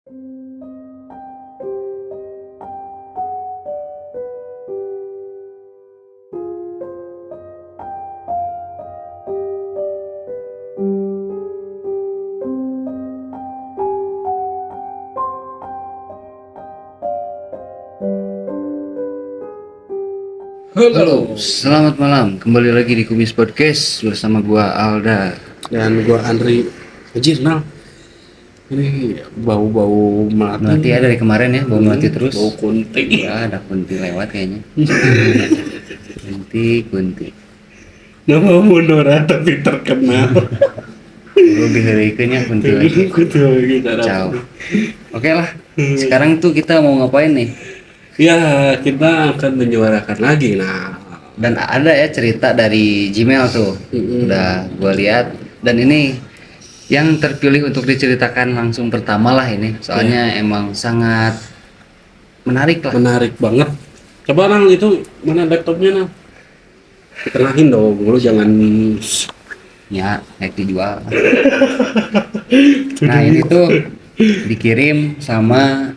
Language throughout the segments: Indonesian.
Halo, selamat malam. Kembali lagi di Kumis Podcast bersama gua Alda dan gua Andri. Anjir, Nal. Ini bau-bau melati. Melati ya dari kemarin ya, bau melati terus. Bau kunti. Ya, ada kunti lewat kayaknya. Kunti. Nama Monora tapi terkenal. Lebih ngerikan ya kunti lagi. Ciao. Oke lah. Sekarang tuh kita mau ngapain nih? Ya, kita akan menyuarakan lagi. Nah, Dan ada ya cerita dari Gmail tuh. Udah gua lihat dan ini yang terpilih untuk diceritakan langsung pertama lah ini. Soalnya emang sangat menarik lah. menarik banget. Coba Nal, itu mana laptopnya, Nal? Dikenahin dong, lu jangan Ya, naik dijual. Nah, ini tuh dikirim sama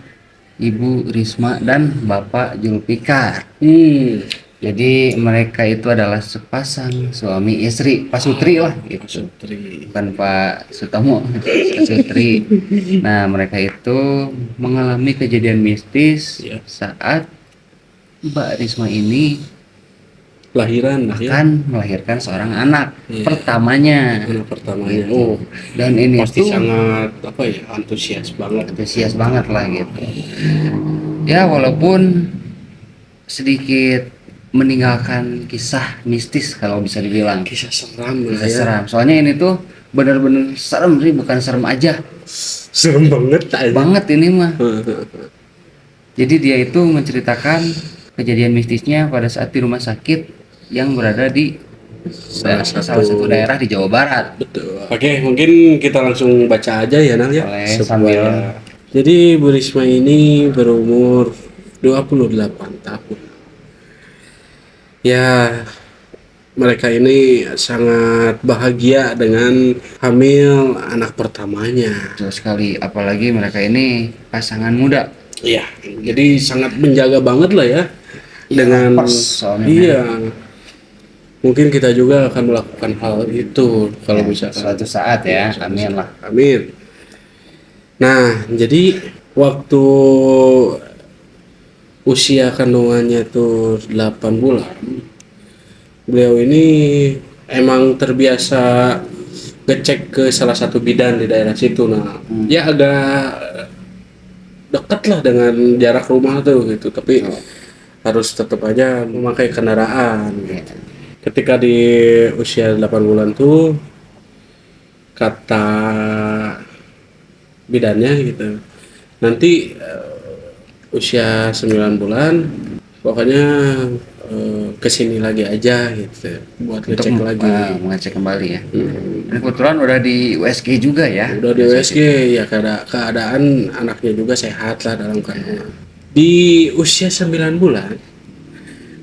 Ibu Risma dan Bapak Julfikar. Jadi mereka itu adalah sepasang suami istri, Pak Sutri lah gitu. Sutri. Bukan Pak Sutomo, Pak Sutri. Nah, mereka itu mengalami kejadian mistis Ya. saat Mbak Risma ini Lahiran lah ya. akan melahirkan seorang anak Iya. pertamanya. Anak pertamanya. Gitu. Oh, Dan ini pasti tuh sangat antusias banget. antusias banget lah gitu. Ya, walaupun sedikit meninggalkan kisah mistis kalau bisa dibilang. Kisah seram lah Kisah ya. seram. Soalnya ini tuh benar-benar serem sih, bukan serem aja. Serem banget aja. Banget ini mah. Jadi dia itu menceritakan kejadian mistisnya pada saat di rumah sakit yang berada di salah satu daerah di Jawa Barat. Betul. Oke, mungkin kita langsung baca aja ya, Nal ya. Boleh, sambil- Jadi Bu Risma ini berumur 28 tahun. Ya, mereka ini sangat bahagia dengan hamil anak pertamanya. Betul sekali, apalagi mereka ini pasangan muda. Iya, jadi sangat menjaga banget lah ya dengan pas soalnya. iya. Mungkin kita juga akan melakukan hal itu kalau misalkan Suatu saat ya, amin lah. Amin. Nah, jadi waktu usia kandungannya tuh 8 bulan, beliau ini emang terbiasa ngecek ke salah satu bidan di daerah situ. Nah, ya agak dekat lah dengan jarak rumah tuh gitu, tapi harus tetap aja memakai kendaraan. Gitu. Ketika di usia 8 bulan tuh, kata bidannya gitu, nanti usia 9 bulan pokoknya kesini lagi aja gitu buat ngecek lagi. Mengecek kembali ya. Dan kebetulan udah di USG juga ya. Udah di USG ya, keadaan anaknya juga sehat lah dalam kandungan. Di usia 9 bulan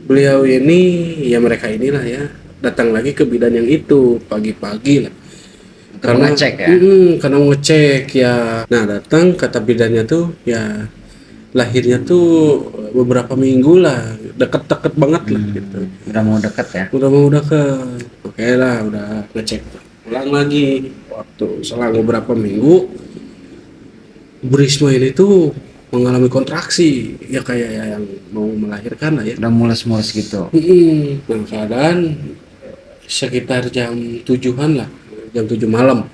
beliau ini, ya mereka inilah ya, datang lagi ke bidan yang itu pagi-pagi lah. Karena ngecek ya. Karena mau ngecek ya. Nah, datang kata bidannya tuh ya lahirnya tuh beberapa minggu lah, deket-deket banget lah gitu. Udah mau deket ya. Udah mau deket. Oke lah, udah ngecek. Ulang lagi waktu selang beberapa minggu, Bu Risma ini tuh mengalami kontraksi ya, kayak yang mau melahirkan lah ya. Udah mules-mules gitu. Dalam keadaan sekitar jam 7-an lah, jam 7 malam.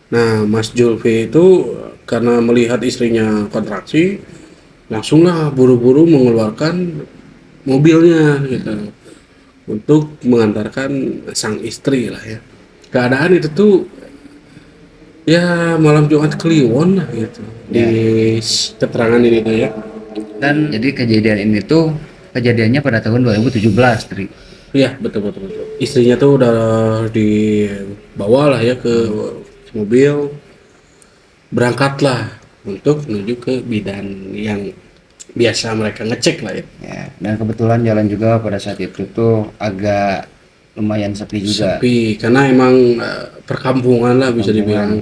Nah, Mas Julfi itu karena melihat istrinya kontraksi, langsunglah buru-buru mengeluarkan mobilnya gitu untuk mengantarkan sang istri lah ya. Keadaan itu tuh ya malam Jumat Kliwon lah gitu di keterangan ini tuh ya. Dan jadi kejadian ini tuh kejadiannya pada tahun 2017, Tri. Iya, betul. Istrinya tuh udah dibawa lah ya ke mobil, berangkatlah untuk menuju ke bidan yang biasa mereka ngecek lah ya. Ya, dan kebetulan jalan juga pada saat itu tuh agak lumayan sepi juga. Sepi karena emang perkampungan lah bisa dibilang.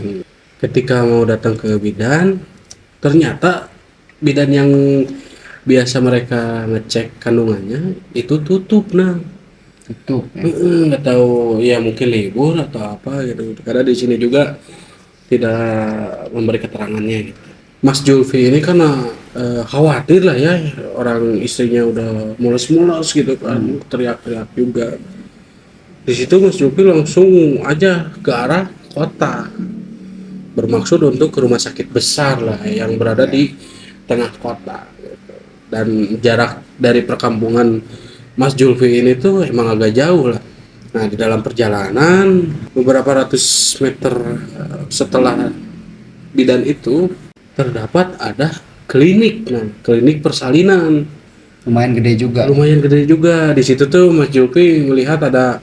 Ketika mau datang ke bidan, Ternyata bidan yang biasa mereka ngecek kandungannya itu tutup. Nah, tutup ya. nggak tahu ya, mungkin libur atau apa gitu. Karena di sini juga tidak memberi keterangannya gitu. Mas Julfi ini karena khawatir lah ya, orang istrinya udah mules-mules gitu kan, teriak-teriak juga. Di situ Mas Julfi langsung aja ke arah kota, bermaksud untuk ke rumah sakit besar lah yang berada di tengah kota gitu. Dan jarak dari perkampungan Mas Julfi ini tuh emang agak jauh lah. Nah, di dalam perjalanan beberapa ratus meter setelah bidan itu terdapat ada klinik. Nah, klinik persalinan Lumayan gede juga. lumayan gede juga. Di situ tuh Mas Julfi melihat ada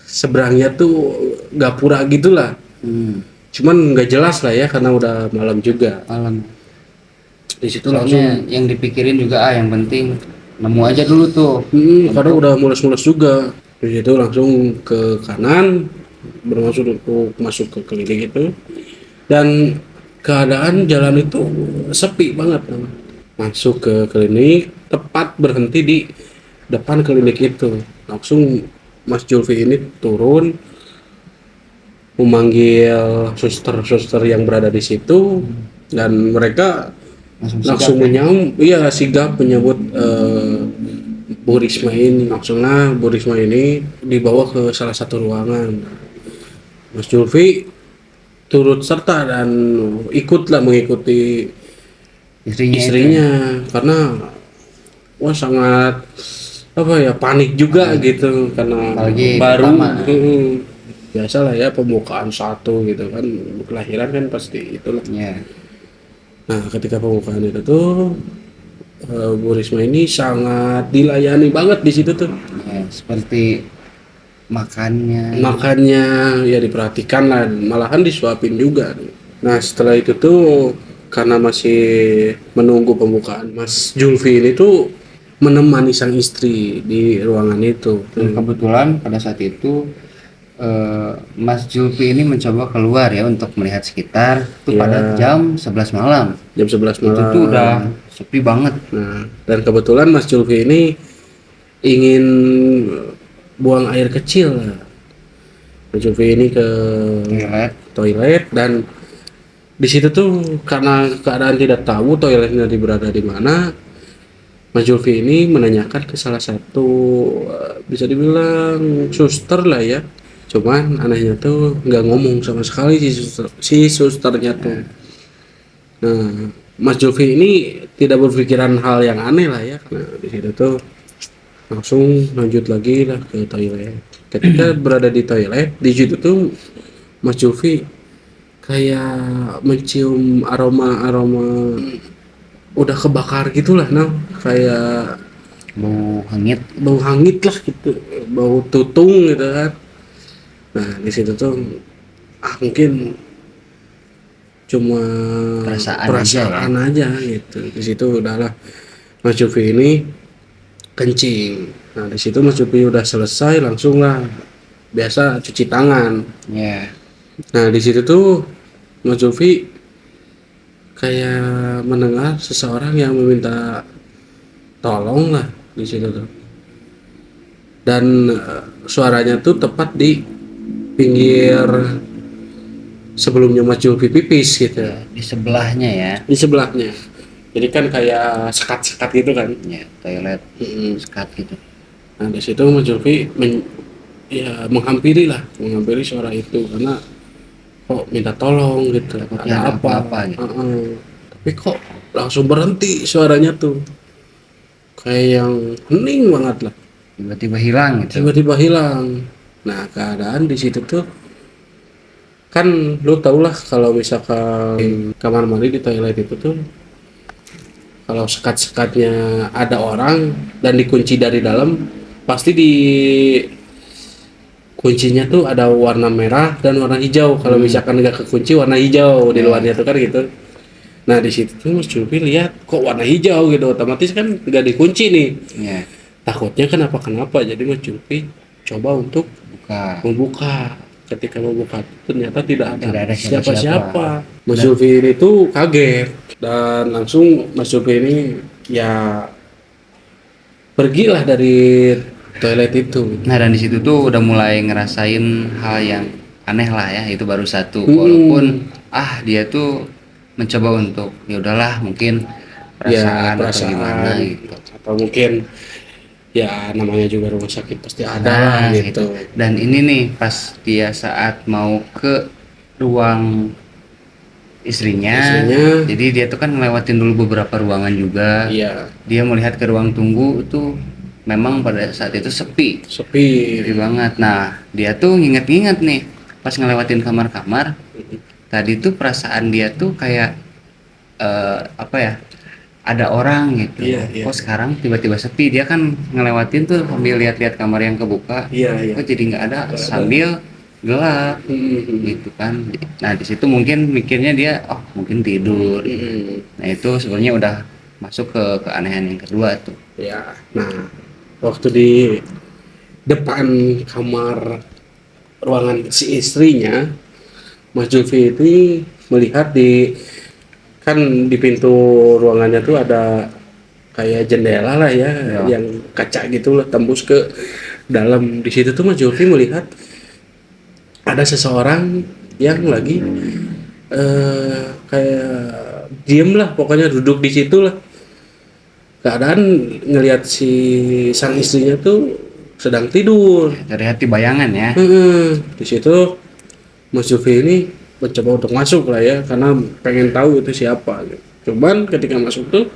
seberangnya tuh gapura gitulah. Cuman nggak jelas lah ya karena udah malam juga. Malam. Di situ langsung Soalnya yang dipikirin juga yang penting nemu aja dulu tuh. karena udah mules-mules juga. Di situ langsung ke kanan bermaksud untuk masuk ke klinik itu, dan keadaan jalan itu sepi banget. Masuk ke klinik, tepat berhenti di depan klinik itu. Langsung Mas Julfi ini turun memanggil suster-suster yang berada di situ, dan mereka langsung menyambut, iya sigap menyambut Bu Risma ini. Langsunglah Bu Risma ini dibawa ke salah satu ruangan. Mas Julfi turut serta dan ikutlah mengikuti istrinya karena wah sangat apa ya, panik juga gitu karena Apalagi baru pertama. biasalah ya pembukaan satu gitu kan, kelahiran kan pasti itulah. Ya. Nah, ketika pembukaan itu tuh Bu Risma ini sangat dilayani banget di situ tuh. Ya, seperti makannya. Makannya ya diperhatikan lah, malahan disuapin juga. Nah, setelah itu tuh karena masih menunggu pembukaan, Mas Julfi ini tuh menemani sang istri di ruangan itu. Dan kebetulan pada saat itu Mas Julfi ini mencoba keluar ya untuk melihat sekitar itu pada jam 11 malam. Jam 11 malam. Itu tuh udah sepi banget. Nah, dan kebetulan Mas Julfi ini ingin buang air kecil. Mas Julfi ini ke toilet dan di situ tuh karena keadaan tidak tahu toiletnya berada di mana, Mas Julfi ini menanyakan ke salah satu bisa dibilang suster lah ya. Cuman anehnya tuh nggak ngomong sama sekali si susternya tuh. Nah, Mas Julfi ini tidak berpikiran hal yang aneh lah ya. Nah, di situ tuh langsung lanjut lagi lah ke toilet. Ketika berada di toilet, di situ tuh Mas Julfi kayak mencium aroma udah kebakar gitulah, nah kayak bau hangit lah gitu, bau tutung gitu kan. Nah, di situ tuh mungkin cuma perasaan aja gitu. Di situ udahlah Mas Julfi ini kencing. Nah, di situ Mas Julfi udah selesai, langsung lah biasa cuci tangan. Ya. Nah, di situ tuh Mas Julfi kayak mendengar seseorang yang meminta tolong lah di situ tuh. Dan suaranya tuh tepat di pinggir sebelumnya Mas Julfi pipis gitu. Ya, di sebelahnya ya. Di sebelahnya. Jadi kan kayak sekat-sekat gitu kan. Ya, toilet sekat gitu. Nah, di situ Mas Julfi menghampiri suara itu karena kok minta tolong gitu. Takutnya ada apa gitu. Tapi kok langsung berhenti suaranya tuh. Kayak yang hening banget lah. Tiba-tiba hilang gitu. Tiba-tiba hilang. Nah, keadaan di situ tuh kan lu tau lah kalau misalkan kamar mandi di toilet itu tuh kalau sekat-sekatnya ada orang dan dikunci dari dalam, pasti di kuncinya tuh ada warna merah dan warna hijau. Kalau misalkan nggak kekunci warna hijau di luarnya tuh kan gitu. Nah, di situ tuh Mas Julfi lihat kok warna hijau gitu, otomatis kan nggak dikunci nih. Ya. Takutnya kenapa, jadi Mas Julfi coba untuk membuka. ketika membuka ternyata tidak Tidak ada ada siapa-siapa. siapa-siapa. Mas Zulfi ini tuh kaget dan langsung Mas Zulfi ini ya pergilah dari toilet itu. Nah, dan di situ tuh udah mulai ngerasain hal yang aneh lah ya, itu baru satu. Hmm. Walaupun dia tuh mencoba untuk ya udahlah mungkin Ya perasaan atau gimana perasaan gitu. atau mungkin ya namanya juga rumah sakit pasti ada lah Nah, gitu. Dan ini nih pas dia saat mau ke ruang istrinya, Istrinya. jadi dia tuh kan ngelewatin dulu beberapa ruangan juga. Iya, Dia melihat ke ruang tunggu itu memang pada saat itu sepi sepi. banget. Nah, dia tuh nginget-nginget nih pas ngelewatin kamar-kamar. Tadi tuh perasaan dia tuh kayak apa ya? Ada orang gitu. Iya, iya. Kok sekarang tiba-tiba sepi? Dia kan ngelewatin tuh sambil lihat-lihat kamar yang kebuka. Iya, iya. Kok jadi nggak ada Nggak ada. sambil gelap Hmm. gitu kan. Nah, di situ mungkin mikirnya dia oh mungkin tidur. Hmm. Nah, itu sebenarnya udah masuk ke keanehan yang kedua tuh. Ya, nah waktu di depan kamar ruangan si istrinya, Mas Zulfi itu melihat kan di pintu ruangannya tuh ada kayak jendela lah ya, Ya. yang kaca gitu lah tembus ke dalam. Di situ tuh Mas Zulfi melihat ada seseorang yang lagi kayak diem lah, pokoknya duduk di situ lah. Keadaan ngelihat si sang istrinya tuh sedang tidur. Terlihat di bayangan ya. Di situ Mas Zulfi ini mencoba untuk masuk lah ya, karena pengen tahu itu siapa gitu. Cuman ketika masuk tuh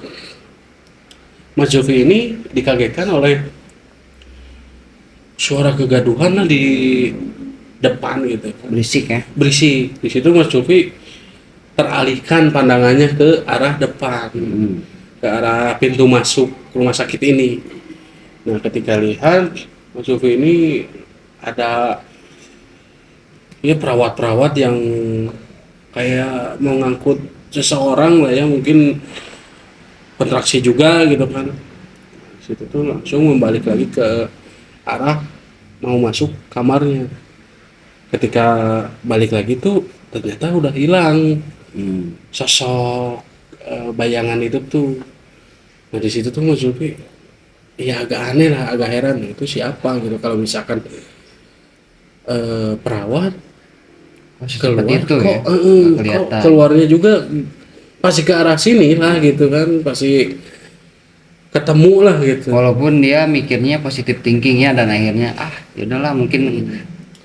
Mas Zulfi ini dikagetkan oleh suara kegaduhan lah di depan gitu. Berisik ya. Berisik. Di situ Mas Zulfi teralihkan pandangannya ke arah depan, ke arah pintu masuk rumah sakit ini. Nah, ketika lihat Mas Zulfi ini ada ya perawat-perawat yang kayak mau ngangkut seseorang lah ya, mungkin kontraksi juga gitu kan. Situ tuh langsung membalik lagi ke arah mau masuk kamarnya. Ketika balik lagi tuh ternyata udah hilang sosok bayangan itu tuh. Nah, di situ tuh Mas Zulfi ya agak aneh lah, agak heran itu siapa gitu. Kalau misalkan perawat keluar Seperti itu kok, ya. kok Kelihatan. keluarnya juga pasti ke arah sini lah gitu kan, pasti ketemu lah gitu. Walaupun dia mikirnya positif thinking ya, dan akhirnya yaudahlah mungkin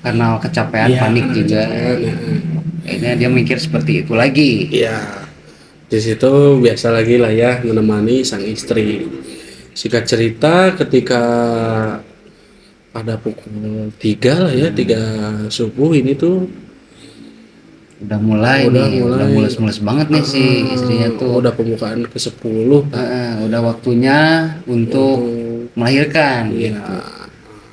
karena kecapean Iya, panik juga. Akhirnya dia mikir seperti itu lagi. Iya, di situ biasa lagi lah ya menemani sang istri. Singkat cerita ketika pada pukul 3 lah ya, 3 subuh ini tuh Udah mulai mulus-mulus banget nih si istrinya tuh. udah pembukaan ke-10. Udah waktunya untuk melahirkan Iya, gitu.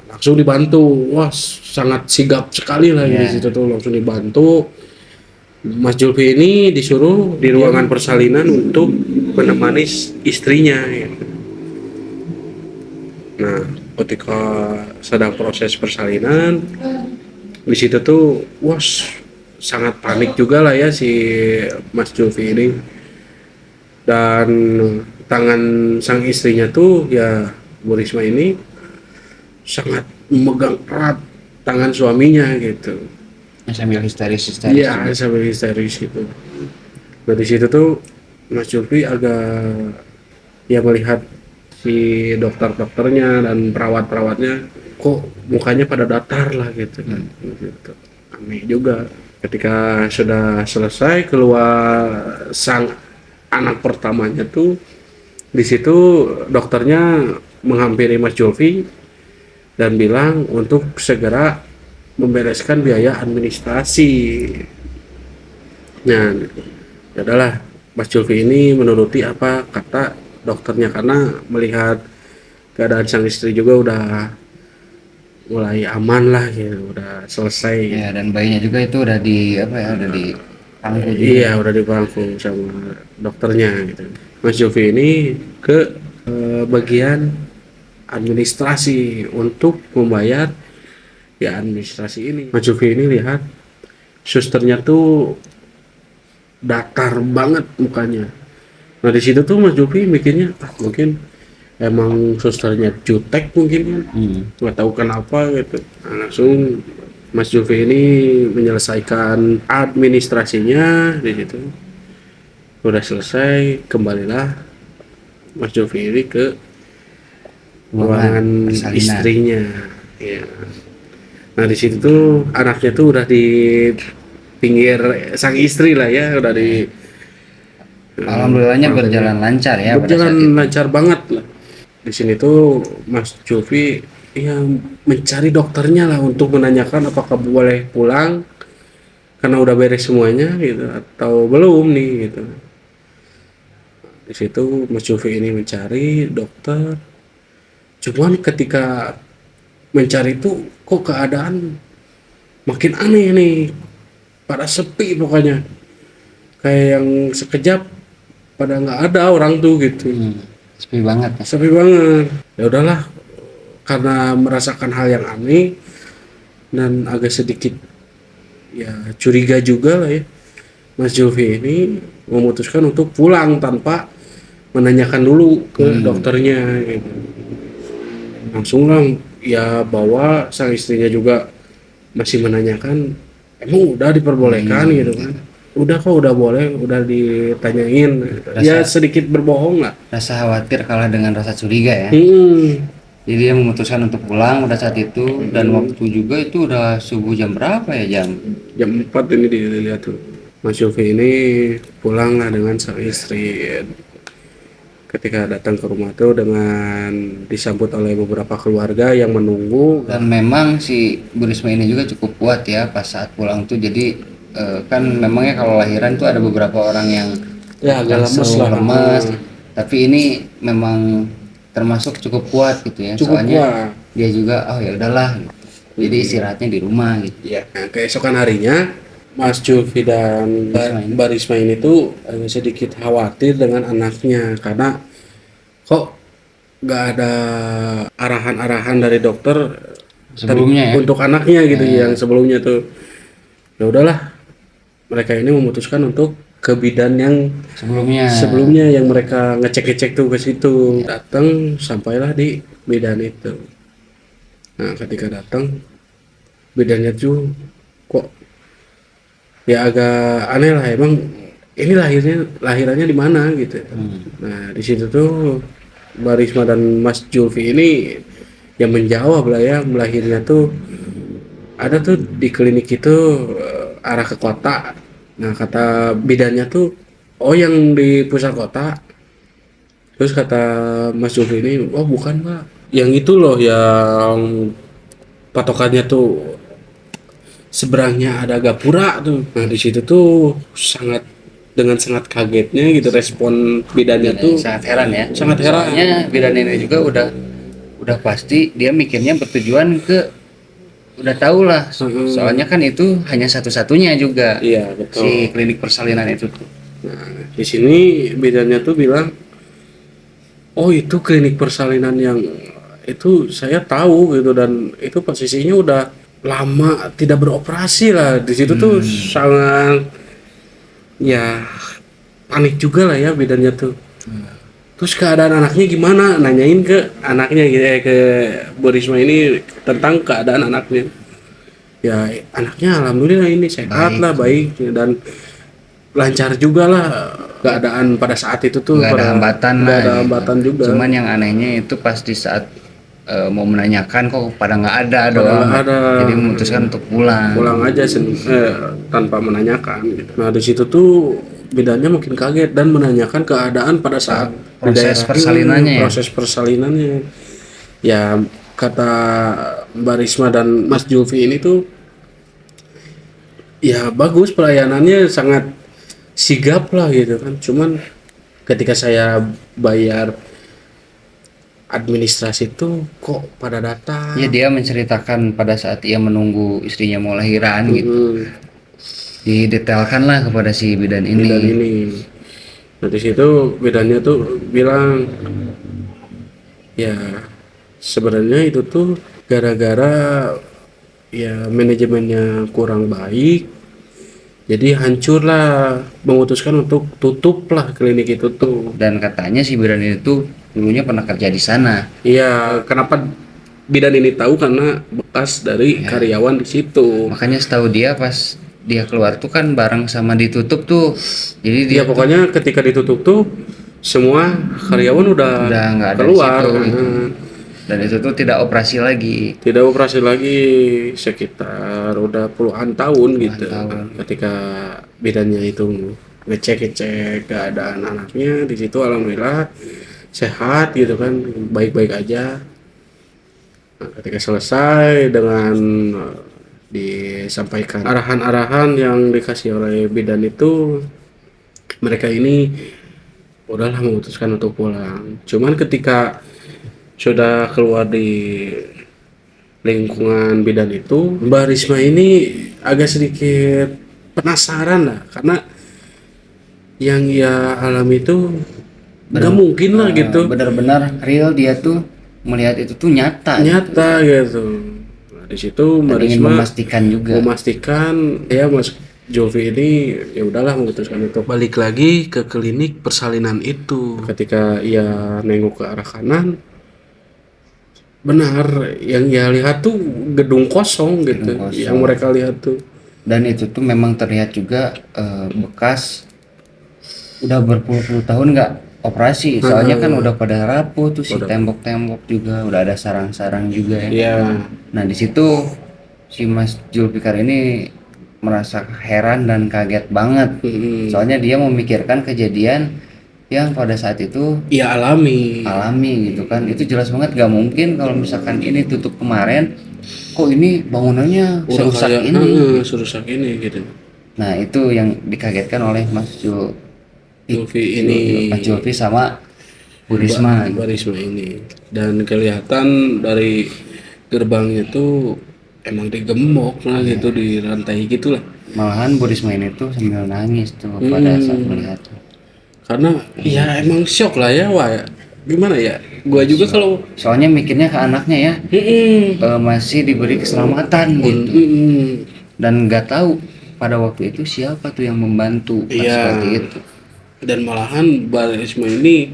langsung dibantu. Wah, sangat sigap sekali lah di situ tuh, langsung dibantu. Mas Zulfi ini disuruh di ruangan persalinan untuk menemani istrinya gitu. Nah, ketika sedang proses persalinan di situ tuh sangat panik juga lah ya si Mas Zulfi ini, dan tangan sang istrinya tuh ya Bu Risma ini sangat memegang erat tangan suaminya gitu. Sambil histeris Iya, sambil histeris gitu. Nah, di situ tuh Mas Zulfi agak ya melihat si dokter-dokternya dan perawat-perawatnya kok mukanya pada datar lah gitu kan. Gitu. Aneh juga. Ketika sudah selesai keluar sang anak pertamanya tuh, di situ dokternya menghampiri Mas Zulfi dan bilang untuk segera membereskan biaya administrasi. Nah, adalah Mas Zulfi ini menuruti apa kata dokternya, karena melihat keadaan sang istri juga udah mulai aman lah gitu, udah selesai. Ya, dan bayinya juga itu udah di udah di pangku juga. Iya, udah dipangku sama dokternya gitu. Mas Zulfi ini ke bagian administrasi untuk membayar ya administrasi ini. Mas Jufi ini lihat susternya tuh datar banget mukanya. Nah di situ tuh Mas Jufi mikirnya mungkin emang susternya jutek mungkin kan, nggak tahu kenapa gitu. Nah, langsung Mas Jufi ini menyelesaikan administrasinya di situ. Udah selesai, kembalilah Mas Jufi ini ke ruangan persalinan. istrinya. Ya. Nah di situ tuh anaknya tuh udah di pinggir sang istri lah ya, udah di Alhamdulillahnya berjalan lancar ya pada berjalan saat itu. lancar banget lah. Di sini tuh Mas Jovi ya mencari dokternya lah untuk menanyakan apakah boleh pulang karena udah beres semuanya gitu atau belum nih gitu. Di situ Mas Jovi ini mencari dokter. Cuman ketika mencari itu kok keadaan makin aneh nih, pada sepi pokoknya, kayak yang sekejap pada nggak ada orang tuh gitu. Sepi banget ya. Sepi banget. Ya udahlah, karena merasakan hal yang aneh dan agak sedikit ya curiga juga lah ya, Mas Jovi ini memutuskan untuk pulang tanpa menanyakan dulu ke dokternya gitu. Langsung lah ya bawa sang istrinya juga masih menanyakan emang udah diperbolehkan gitu kan. Udah kok, udah boleh, udah ditanyain. Ya sedikit berbohong lah. Rasa khawatir kalah dengan rasa curiga ya. Jadi dia memutuskan untuk pulang pada saat itu dan waktu juga itu udah subuh jam berapa ya, Jam 4 ini dilihat tuh. Mas Yofi ini pulang lah dengan sang istri. Ketika datang ke rumah tuh dengan disambut oleh beberapa keluarga yang menunggu. Dan memang si Bu Risma ini juga cukup kuat ya pas saat pulang tuh. Jadi kan memangnya kalau lahiran tuh ada beberapa orang yang ya agak lemes. Tapi ini memang termasuk cukup kuat gitu ya. Cukup soalnya kuat. Dia juga ya udahlah gitu. Jadi istirahatnya di rumah gitu. Ya. Nah, keesokan harinya Mas Julfi dan Mbak Risma ini tuh sedikit khawatir dengan anaknya karena kok nggak ada arahan-arahan dari dokter sebelumnya ya untuk anaknya gitu yang sebelumnya tuh. Ya udahlah, mereka ini memutuskan untuk ke bidan yang sebelumnya yang mereka ngecek-ngecek tuh ke situ. Datang sampailah di bidan itu. Nah ketika datang bidannya tuh kok ya agak aneh lah, emang ini lahirannya di mana gitu. Nah di situ tuh Mbak Risma dan Mas Julfi ini yang menjawab lah ya, melahirnya tuh ada tuh di klinik itu arah ke kota. Nah kata bidannya tuh oh yang di pusat kota. Terus kata Mas Julfi ini oh bukan Pak, yang itu loh yang patokannya tuh seberangnya ada gapura tuh. Nah di situ tuh dengan sangat kagetnya gitu respon bidannya tuh. sangat heran ya. Sangat heran. Soalnya bidan ini juga udah pasti dia mikirnya bertujuan ke udah tahu lah. Soalnya kan itu hanya satu-satunya juga. Iya betul. Si klinik persalinan itu tuh. Nah di sini bidannya tuh bilang oh itu klinik persalinan yang itu saya tahu gitu dan itu posisinya udah lama tidak beroperasi lah. Di situ tuh sangat ya panik juga lah ya bidannya tuh. Terus keadaan anaknya gimana? Nanyain ke anaknya gitu ke Bu Risma ini tentang keadaan anaknya. Ya anaknya alhamdulillah ini sehat lah, baik dan lancar juga lah keadaan pada saat itu tuh. Nggak ada hambatan nggak lah. ada hambatan juga. Cuman yang anehnya itu pas di saat mau menanyakan kok pada nggak ada doang. Jadi memutuskan untuk pulang aja tanpa menanyakan gitu. Nah di situ tuh bidannya mungkin kaget dan menanyakan keadaan pada saat proses persalinannya. Ya kata Mbak Risma dan Mas Julfi ini tuh ya bagus, pelayanannya sangat sigap lah gitu kan. Cuman ketika saya bayar administrasi itu kok pada datang. Ya dia menceritakan pada saat ia menunggu istrinya mau lahiran gitu. Didetailkan lah kepada si bidan ini. Nah di situ bidannya tuh bilang ya sebenarnya itu tuh gara-gara ya manajemennya kurang baik, jadi hancurlah, memutuskan untuk tutup lah klinik itu tuh. Dan katanya si bidan itu dulunya pernah kerja di sana. Iya, kenapa bidan ini tahu? Karena bekas dari karyawan di situ. Makanya setahu dia pas dia keluar tuh kan bareng sama ditutup tuh. Jadi dia Dia pokoknya ketika ditutup tuh semua karyawan udah nggak ada di keluar. situ, gitu. Dan itu tuh tidak operasi lagi. Tidak operasi lagi sekitar udah puluhan tahun gitu. tahun. Ketika bidannya itu ngecek keadaan anaknya di situ, alhamdulillah sehat gitu kan, baik-baik aja. Nah, ketika selesai dengan disampaikan arahan-arahan yang dikasih oleh bidan itu, mereka ini udahlah memutuskan untuk pulang. Cuman ketika sudah keluar di lingkungan bidan itu, Mbak Risma ini agak sedikit penasaran lah, karena yang ia alami itu nggak mungkin lah gitu, Benar-benar real, dia tuh melihat itu tuh nyata. nyata gitu. Nah, di situ Mbak Dan ingin Risma memastikan juga. memastikan ya Mas Jovi ini ya udahlah memutuskan untuk balik lagi ke klinik persalinan itu. Ketika ia nengok ke arah kanan, benar yang ia lihat tuh gedung kosong gitu. Gedung kosong. Yang mereka lihat tuh. Dan itu tuh memang terlihat juga bekas udah berpuluh-puluh tahun nggak operasi. Soalnya kan udah pada rapuh tuh si tembok-tembok juga, udah ada sarang-sarang juga ya. Iya. Nah di situ si Mas Julfikar ini merasa heran dan kaget banget. Soalnya dia memikirkan kejadian yang pada saat itu Ia alami. gitu kan. Itu jelas banget gak mungkin kalau misalkan ini tutup kemarin, kok ini bangunannya Udah serusak kayak, ini. serusak ini gitu. Nah itu yang dikagetkan oleh Mas Jovi ini, Mas Julfi sama Bu Risma. Mbak Risma ini, dan kelihatan dari gerbangnya tuh emang digembok lah gitu, di rantai gitulah. Malahan Bu Risma ini tuh sambil nangis tuh pada saat melihat. Karena ya emang shock lah ya, wah gimana ya, gua juga kalau Soalnya mikirnya ke anaknya ya, masih diberi keselamatan gitu. Dan nggak tahu pada waktu itu siapa tuh yang membantu pas Iya. seperti itu. Dan malahan Mbak Risma ini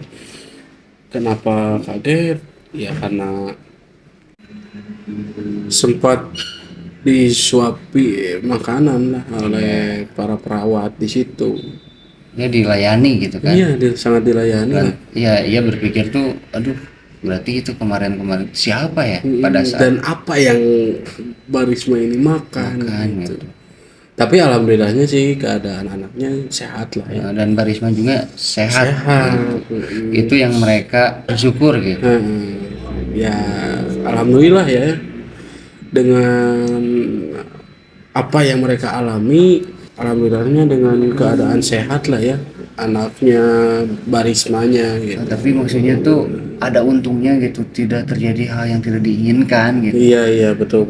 kenapa kaget ya, karena sempat disuapi makanan lah oleh para perawat di situ. Dia dilayani gitu kan. Iya, sangat dilayani Dan lah. ia berpikir tuh, aduh berarti itu kemarin siapa ya pada saat Dan apa yang Mbak Risma ini makan gitu. gitu. Tapi alhamdulillahnya sih keadaan anaknya sehat lah ya. Dan Barisma juga sehat. Sehat. Itu yang mereka bersyukur gitu. Ya alhamdulillah ya, dengan apa yang mereka alami, alhamdulillahnya dengan keadaan sehat lah ya anaknya, Barismanya gitu. Tapi maksudnya tuh ada untungnya gitu, tidak terjadi hal yang tidak diinginkan gitu. Iya betul.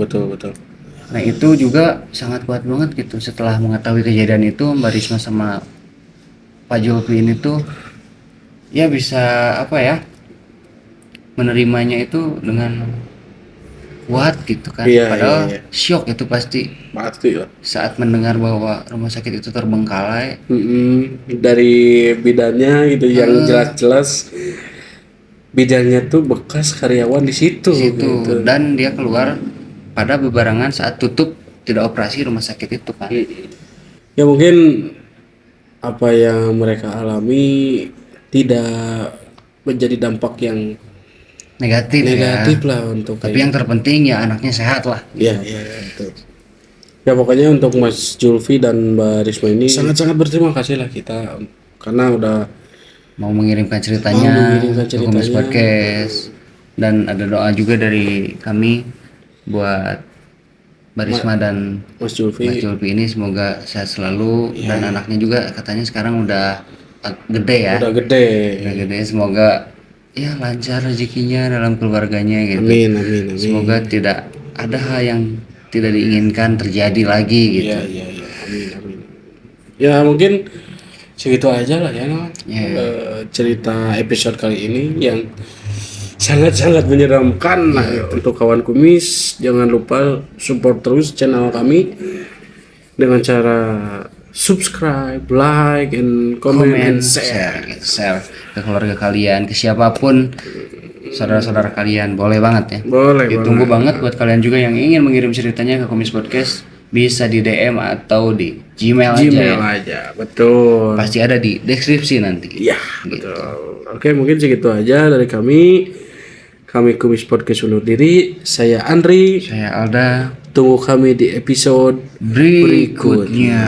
Nah itu juga sangat kuat banget gitu. Setelah mengetahui kejadian itu, Mbak Risma sama Pak Julfi ini tuh ya bisa apa ya, menerimanya itu dengan kuat gitu kan. Padahal syok itu pasti lah saat mendengar bahwa rumah sakit itu terbengkalai. Dari bidannya gitu, yang jelas-jelas bidannya tuh bekas karyawan di situ gitu. Dan dia keluar pada bebarengan saat tutup tidak operasi rumah sakit itu kan. Ya mungkin apa yang mereka alami tidak menjadi dampak yang negatif lah untuk tapi yang terpenting ya anaknya sehat lah. Iya betul. Ya pokoknya untuk Mas Julfi dan Mbak Risma ini sangat-sangat berterima kasih lah kita, karena udah mau mengirimkan ceritanya ke Kumis Podcast. Dan ada doa juga dari kami buat Mbak Risma dan Mas Julfi ini semoga sehat selalu. Dan anaknya juga katanya sekarang udah gede ya. Udah gede. Semoga ya lancar rezekinya dalam keluarganya gitu. Amin. Semoga tidak ada hal yang tidak diinginkan terjadi lagi gitu. Iya. Amin. Ya mungkin segitu aja lah ya, cerita episode kali ini yang sangat-sangat menyeramkan lah. Untuk kawan kumis, jangan lupa support terus channel kami dengan cara subscribe, like, and comment, and share. share ke keluarga kalian, ke siapapun, saudara-saudara kalian, boleh banget ya. Boleh, Ditunggu banget buat kalian juga yang ingin mengirim ceritanya ke Kumis Podcast, bisa di DM atau di Gmail aja. Gmail aja, betul. Pasti ada di deskripsi nanti. Iya, betul. Oke, mungkin segitu aja dari kami. Kami Kumis Podcast undur diri. Saya Andri. Saya Alda. Tunggu kami di episode Berikutnya.